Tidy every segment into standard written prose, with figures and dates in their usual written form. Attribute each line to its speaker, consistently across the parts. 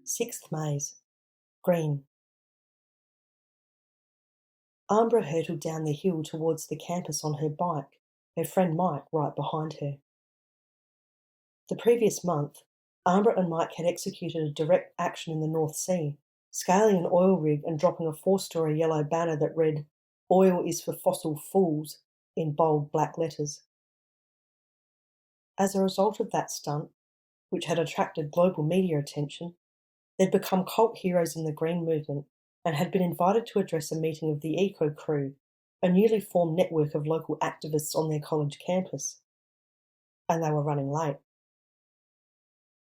Speaker 1: Sixth maze. Green. Ambra hurtled down the hill towards the campus on her bike, her friend Mike right behind her. The previous month, Ambra and Mike had executed a direct action in the North Sea, scaling an oil rig and dropping a 4-story yellow banner that read, "Oil is for fossil fools," in bold black letters. As a result of that stunt, which had attracted global media attention, they'd become cult heroes in the Green Movement and had been invited to address a meeting of the Eco Crew, a newly formed network of local activists on their college campus. And they were running late.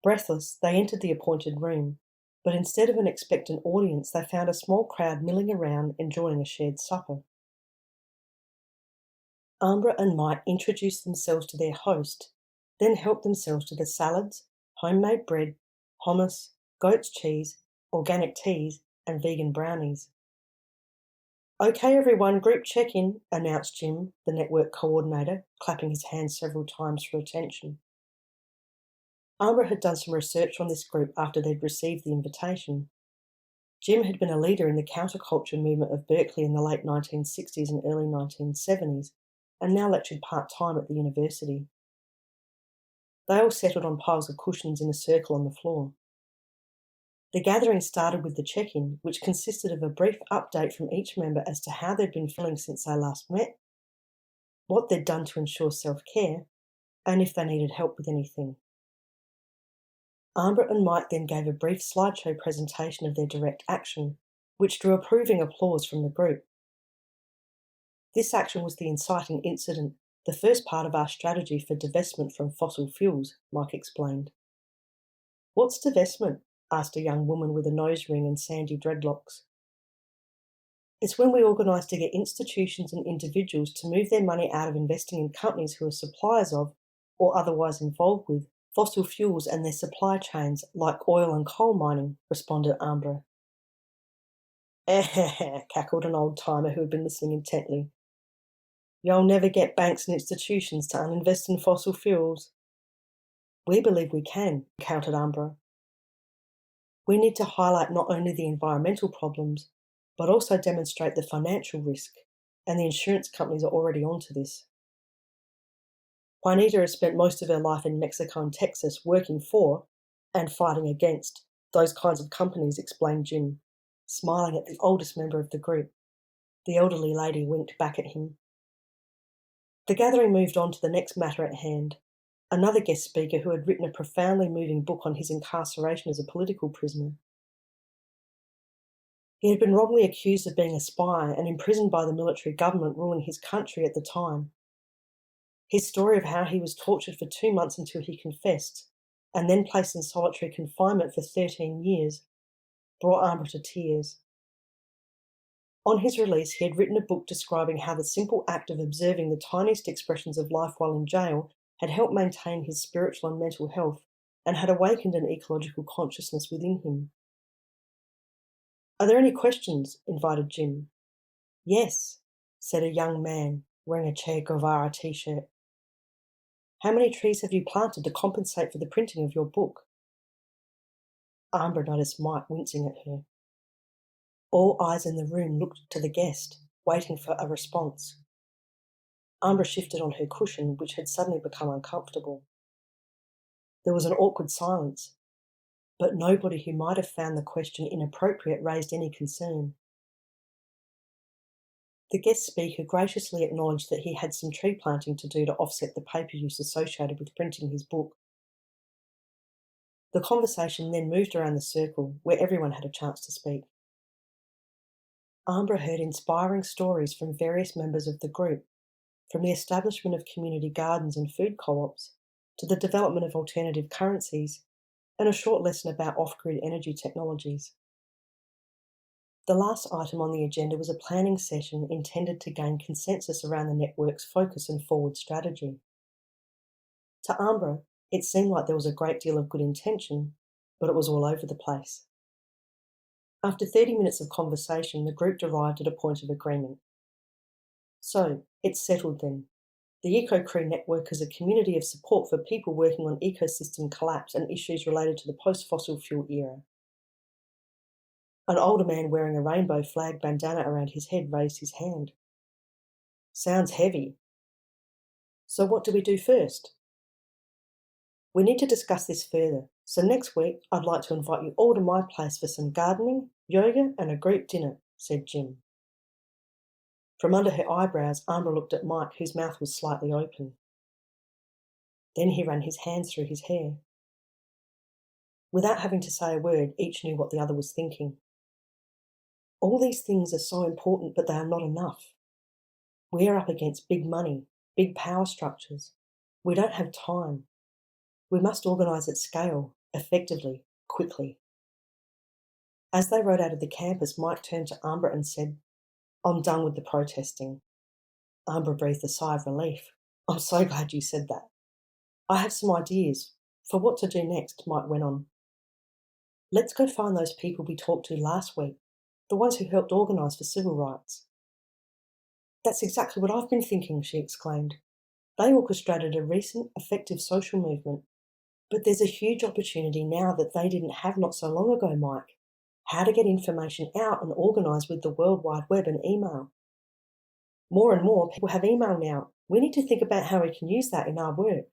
Speaker 1: Breathless, they entered the appointed room, but instead of an expectant audience, they found a small crowd milling around enjoying a shared supper. Ambra and Mike introduced themselves to their host, then helped themselves to the salads, homemade bread, hummus, goat's cheese, organic teas, and vegan brownies. "Okay, everyone, group check-in," announced Jim, the network coordinator, clapping his hands several times for attention. Ambra had done some research on this group after they'd received the invitation. Jim had been a leader in the counterculture movement of Berkeley in the late 1960s and early 1970s, and now lectured part-time at the university. They all settled on piles of cushions in a circle on the floor. The gathering started with the check-in, which consisted of a brief update from each member as to how they'd been feeling since they last met, what they'd done to ensure self-care, and if they needed help with anything. Ambra and Mike then gave a brief slideshow presentation of their direct action, which drew approving applause from the group. "This action was the inciting incident, the first part of our strategy for divestment from fossil fuels," Mike explained. "What's divestment?" asked a young woman with a nose ring and sandy dreadlocks. "It's when we organise to get institutions and individuals to move their money out of investing in companies who are suppliers of, or otherwise involved with, fossil fuels and their supply chains, like oil and coal mining," responded Ambra. "Eh," cackled an old-timer who had been listening intently. "You'll never get banks and institutions to uninvest in fossil fuels." "We believe we can," countered Ambra. "We need to highlight not only the environmental problems, but also demonstrate the financial risk, and the insurance companies are already onto this." "Juanita has spent most of her life in Mexico and Texas working for, and fighting against, those kinds of companies," explained Jim, smiling at the oldest member of the group. The elderly lady winked back at him. The gathering moved on to the next matter at hand, another guest speaker who had written a profoundly moving book on his incarceration as a political prisoner. He had been wrongly accused of being a spy and imprisoned by the military government ruling his country at the time. His story of how he was tortured for 2 months until he confessed, and then placed in solitary confinement for 13 years, brought Ambra to tears. On his release, he had written a book describing how the simple act of observing the tiniest expressions of life while in jail had helped maintain his spiritual and mental health, and had awakened an ecological consciousness within him. "Are there any questions?" invited Jim. "Yes," said a young man wearing a Che Guevara t-shirt. "How many trees have you planted to compensate for the printing of your book?" Ambra noticed Mike wincing at her. All eyes in the room looked to the guest, waiting for a response. Ambra shifted on her cushion, which had suddenly become uncomfortable. There was an awkward silence, but nobody who might have found the question inappropriate raised any concern. The guest speaker graciously acknowledged that he had some tree planting to do to offset the paper use associated with printing his book. The conversation then moved around the circle, where everyone had a chance to speak. Ambra heard inspiring stories from various members of the group, from the establishment of community gardens and food co-ops, to the development of alternative currencies, and a short lesson about off-grid energy technologies. The last item on the agenda was a planning session intended to gain consensus around the network's focus and forward strategy. To Ambra, it seemed like there was a great deal of good intention, but it was all over the place. After 30 minutes of conversation, the group arrived at a point of agreement. So, it's settled then. The Eco Crew Network is a community of support for people working on ecosystem collapse and issues related to the post-fossil fuel era. An older man wearing a rainbow flag bandana around his head raised his hand. Sounds heavy. So what do we do first? We need to discuss this further, so next week I'd like to invite you all to my place for some gardening, yoga and a group dinner, said Jim. From under her eyebrows, Ambra looked at Mike, whose mouth was slightly open. Then he ran his hands through his hair. Without having to say a word, each knew what the other was thinking. All these things are so important, but they are not enough. We are up against big money, big power structures. We don't have time. We must organise at scale, effectively, quickly. As they rode out of the campus, Mike turned to Ambra and said, I'm done with the protesting. Ambra breathed a sigh of relief. I'm so glad you said that. I have some ideas for what to do next, Mike went on. Let's go find those people we talked to last week, the ones who helped organise for civil rights. That's exactly what I've been thinking, she exclaimed. They orchestrated a recent, effective social movement. But there's a huge opportunity now that they didn't have not so long ago, Mike. How to get information out and organise with the World Wide Web and email. More and more people have email now. We need to think about how we can use that in our work.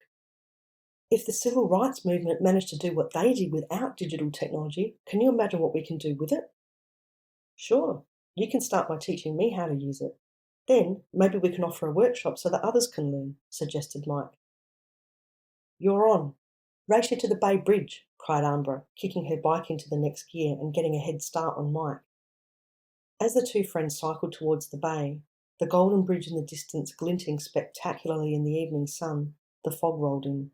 Speaker 1: If the civil rights movement managed to do what they did without digital technology, can you imagine what we can do with it? Sure, you can start by teaching me how to use it. Then maybe we can offer a workshop so that others can learn, suggested Mike. You're on. Race you to the Bay Bridge, cried Ambra, kicking her bike into the next gear and getting a head start on Mike. As the two friends cycled towards the bay, the golden bridge in the distance glinting spectacularly in the evening sun, the fog rolled in.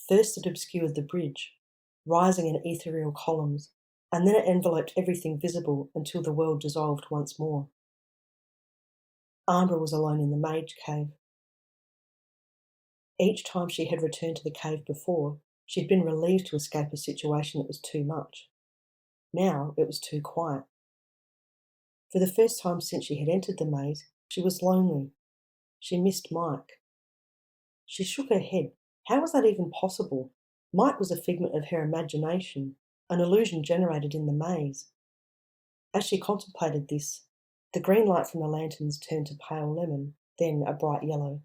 Speaker 1: First it obscured the bridge, rising in ethereal columns, and then it enveloped everything visible until the world dissolved once more. Ambra was alone in the MAGE cave. Each time she had returned to the cave before, she'd been relieved to escape a situation that was too much. Now it was too quiet. For the first time since she had entered the maze, she was lonely. She missed Mike. She shook her head. How was that even possible? Mike was a figment of her imagination, an illusion generated in the maze. As she contemplated this, the green light from the lanterns turned to pale lemon, then a bright yellow.